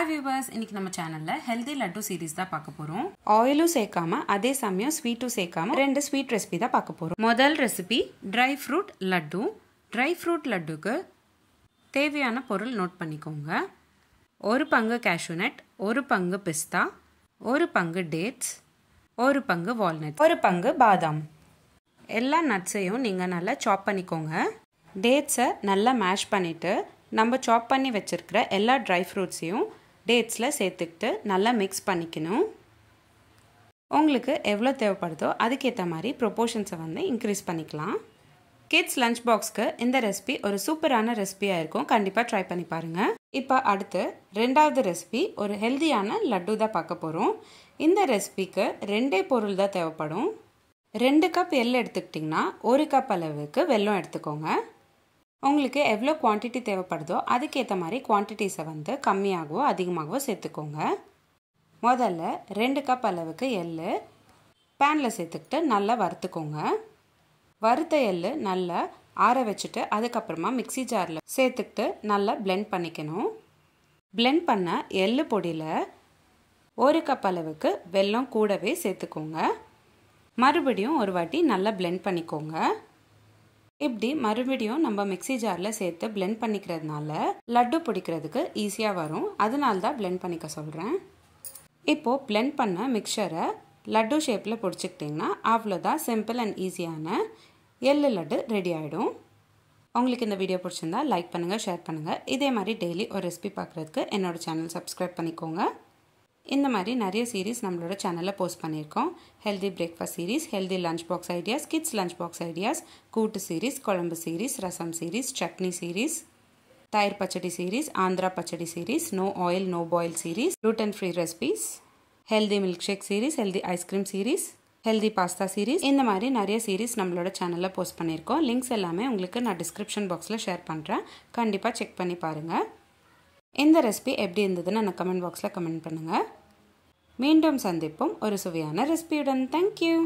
Hi viewers, இன்னைக்கு நம்ம சேனல்ல ஹெல்தி லட்டு சீரிஸ் தான் பார்க்க போறோம். ஆயிலும் சேர்க்காம அதே சமயம் ஸ்வீட்டும் சேர்க்காம ரெண்டு ஸ்வீட் ரெசிபி தான் பார்க்க போறோம். முதல் recipe dry fruit laddu. Dry fruit லட்டுக்கு தேவையான பொருள் நோட் பண்ணிக்கோங்க. ஒரு பங்கு cashew nut, ஒரு பங்கு பிஸ்தா, ஒரு பங்கு டேட்ஸ், ஒரு பங்கு வால்நட், ஒரு பங்கு பாதாம். எல்லா நட்ஸையும் நீங்க நல்லா சாப் பண்ணிக்கோங்க. டேட்ஸை நல்லா மேஷ் பண்ணிட்டு நம்ம சாப் பண்ணி வச்சிருக்கிற எல்லா ட்ரை ஃப்ரூட்ஸையும் டேட்ஸில் சேர்த்துக்கிட்டு நல்லா மிக்ஸ் பண்ணிக்கணும். உங்களுக்கு எவ்வளோ தேவைப்படுதோ அதுக்கேற்ற மாதிரி ப்ரொப்போர்ஷன்ஸை வந்து இன்க்ரீஸ் பண்ணிக்கலாம். கிட்ஸ் லஞ்ச் பாக்ஸ்க்கு இந்த ரெசிபி ஒரு சூப்பரான ரெசிபியாக இருக்கும். கண்டிப்பாக ட்ரை பண்ணி பாருங்கள். இப்போ அடுத்து ரெண்டாவது ரெசிபி ஒரு ஹெல்தியான லட்டு தான் பார்க்க போகிறோம். இந்த ரெசிபிக்கு ரெண்டே பொருள் தான் தேவைப்படும். 2 கப் எள்ளு எடுத்துக்கிட்டிங்கன்னா 1 கப் அளவுக்கு வெல்லம் எடுத்துக்கோங்க. உங்களுக்கு எவ்வளோ குவான்டிட்டி தேவைப்படுதோ அதுக்கேற்ற மாதிரி குவான்டிட்டிஸை வந்து கம்மியாகவோ அதிகமாகவோ சேர்த்துக்கோங்க. முதல்ல 2 கப் அளவுக்கு எள்ளு பேனில் சேர்த்துக்கிட்டு நல்லா வறுத்துக்கோங்க. வறுத்த எள்ளு நல்லா ஆற வச்சுட்டு அதுக்கப்புறமா மிக்ஸி ஜாரில் சேர்த்துக்கிட்டு நல்லா பிளெண்ட் பண்ணிக்கணும். பிளெண்ட் பண்ண எள்ளு பொடியில் 1 கப் அளவுக்கு வெல்லம் கூடவே சேர்த்துக்கோங்க. மறுபடியும் ஒரு வாட்டி நல்லா பிளெண்ட் பண்ணிக்கோங்க. இப்படி மறுபடியும் நம்ம மிக்ஸி ஜாரில் சேர்த்து பிளெண்ட் பண்ணிக்கிறதுனால லட்டு பிடிக்கிறதுக்கு ஈஸியாக வரும். அதனால தான் பிளெண்ட் பண்ணிக்க சொல்கிறேன். இப்போது பிளெண்ட் பண்ண மிக்சரை லட்டு ஷேப்பில் பிடிச்சிக்கிட்டிங்கன்னா அவ்வளோதான், சிம்பிள் அண்ட் ஈஸியான எள்ளு லட்டு ரெடி ஆகிடும். உங்களுக்கு இந்த வீடியோ பிடிச்சிருந்தா லைக் பண்ணுங்கள், ஷேர் பண்ணுங்கள். இதே மாதிரி டெய்லி ஒரு ரெசிபி பார்க்குறதுக்கு என்னோடய சேனல் சப்ஸ்கிரைப் பண்ணிக்கோங்க. இந்த மாதிரி நிறைய சீரீஸ் நம்மளோட சேனலில் போஸ்ட் பண்ணியிருக்கோம். Healthy breakfast series, healthy lunch box ideas, kids lunch box ideas, kootu series, kuzhambu series, rasam series, chutney series, தயிர் pachadi series, Andhra pachadi series, no oil no boil series, gluten free recipes, healthy milk shake series, healthy ice cream series, healthy pasta series, இந்த மாதிரி நிறைய series நம்மளோட சேனலில் post பண்ணியிருக்கோம். Links எல்லாமே உங்களுக்கு நான் டிஸ்கிரிப்ஷன் பாக்ஸில் ஷேர் பண்ணுறேன். கண்டிப்பாக செக் பண்ணி பாருங்கள். இந்த ரெசிபி எப்படி இருந்ததுன்னு நான் கமெண்ட் பாக்ஸில் கமெண்ட் பண்ணுங்கள். மீண்டும் சந்திப்போம் ஒரு சுவையான ரெசிபியுடன். தேங்க்யூ.